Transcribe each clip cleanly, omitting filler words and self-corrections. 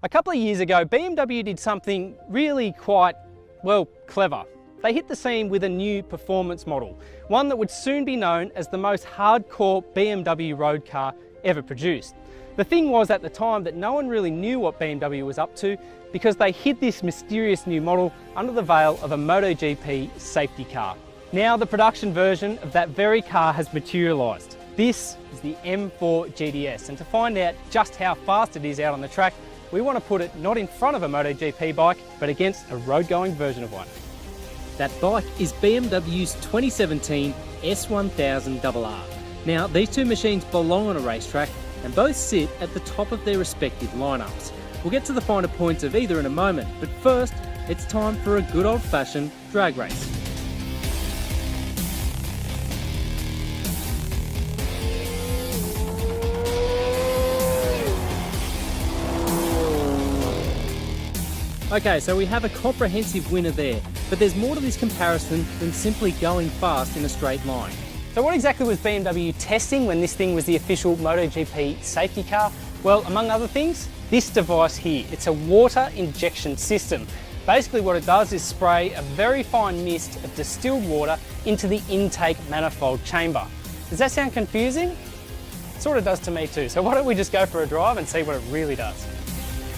A couple of years ago, BMW did something really quite, well, clever. They hit the scene with a new performance model, one that would soon be known as the most hardcore BMW road car ever produced. The thing was at the time that no one really knew what BMW was up to because they hid this mysterious new model under the veil of a MotoGP safety car. Now the production version of that very car has materialised. This is the M4 GTS, and to find out just how fast it is out on the track, we want to put it not in front of a MotoGP bike, but against a road-going version of one. That bike is BMW's 2017 S1000RR. Now, these two machines belong on a racetrack and both sit at the top of their respective lineups. We'll get to the finer points of either in a moment, but first, it's time for a good old-fashioned drag race. Okay, so we have a comprehensive winner there, but there's more to this comparison than simply going fast in a straight line. So what exactly was BMW testing when this thing was the official MotoGP safety car? Well, among other things, this device here. It's a water injection system. Basically what it does is spray a very fine mist of distilled water into the intake manifold chamber. Does that sound confusing? It sort of does to me too, so why don't we just go for a drive and see what it really does.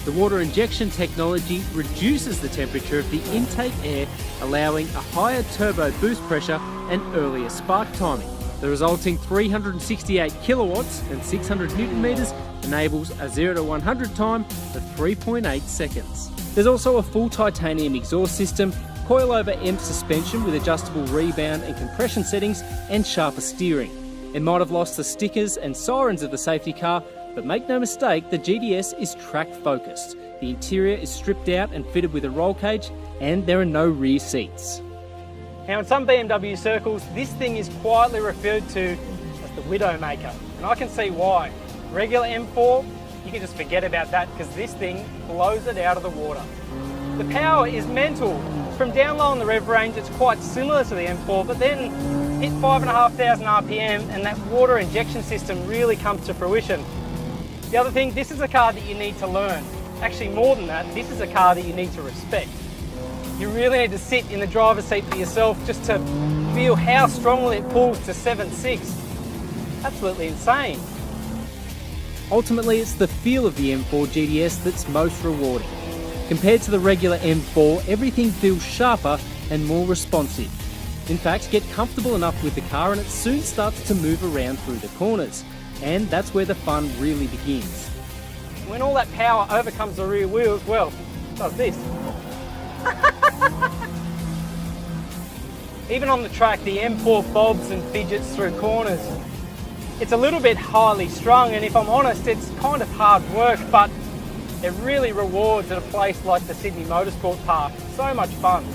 The water injection technology reduces the temperature of the intake air, allowing a higher turbo boost pressure and earlier spark timing. The resulting 368 kilowatts and 600 newton meters enables a 0 to 100 time of 3.8 seconds. There's also a full titanium exhaust system, coilover EMP suspension with adjustable rebound and compression settings, and sharper steering. It might have lost the stickers and sirens of the safety car, but make no mistake, the GTS is track focused. The interior is stripped out and fitted with a roll cage, and there are no rear seats. Now in some BMW circles, this thing is quietly referred to as the Widowmaker, and I can see why. Regular M4, you can just forget about that because this thing blows it out of the water. The power is mental. From down low on the rev range, it's quite similar to the M4, but then hit 5,500 RPM and that water injection system really comes to fruition. The other thing, this is a car that you need to learn. Actually, more than that, this is a car that you need to respect. You really need to sit in the driver's seat for yourself just to feel how strongly it pulls to 7.6. Absolutely insane. Ultimately, it's the feel of the M4 GTS that's most rewarding. Compared to the regular M4, everything feels sharper and more responsive. In fact, get comfortable enough with the car and it soon starts to move around through the corners. And that's where the fun really begins. When all that power overcomes the rear wheels, well, it does this. Even on the track, the M4 bobs and fidgets through corners. It's a little bit highly strung, and if I'm honest, it's kind of hard work, but it really rewards at a place like the Sydney Motorsport Park. So much fun.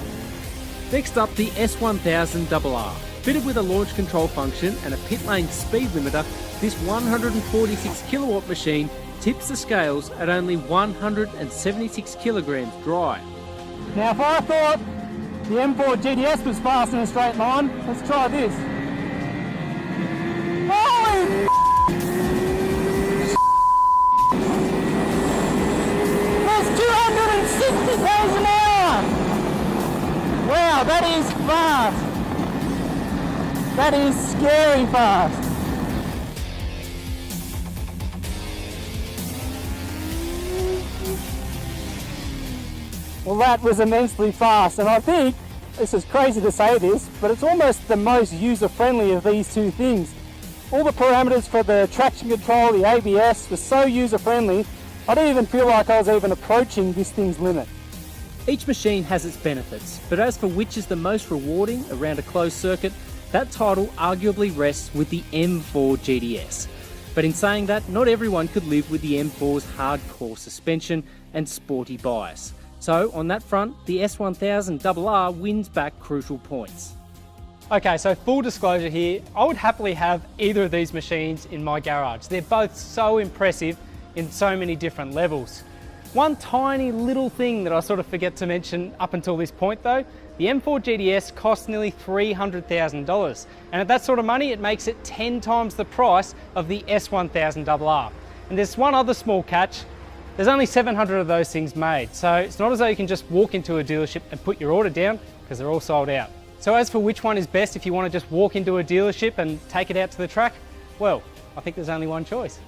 Next up, the S1000RR. Fitted with a launch control function and a pit lane speed limiter, this 146 kilowatt machine tips the scales at only 176 kilograms dry. Now if I thought the M4 GTS was fast in a straight line, let's try this. Holy That's 260 km an hour! Wow, that is fast! That is scary fast. Well, that was immensely fast, and I think, this is crazy to say this, but it's almost the most user-friendly of these two things. All the parameters for the traction control, the ABS, were so user-friendly, I didn't even feel like I was even approaching this thing's limit. Each machine has its benefits, but as for which is the most rewarding around a closed circuit, that title arguably rests with the M4 GTS. But in saying that, not everyone could live with the M4's hardcore suspension and sporty bias. So on that front, the S1000RR wins back crucial points. Okay, so full disclosure here, I would happily have either of these machines in my garage. They're both so impressive in so many different levels. One tiny little thing that I sort of forget to mention up until this point though, the M4 GTS costs nearly $300,000, and at that sort of money it makes it 10 times the price of the S1000RR. And there's one other small catch, There's only 700 of those things made, so it's not as though you can just walk into a dealership and put your order down, because they're all sold out. So as for which one is best if you want to just walk into a dealership and take it out to the track, well, I think there's only one choice.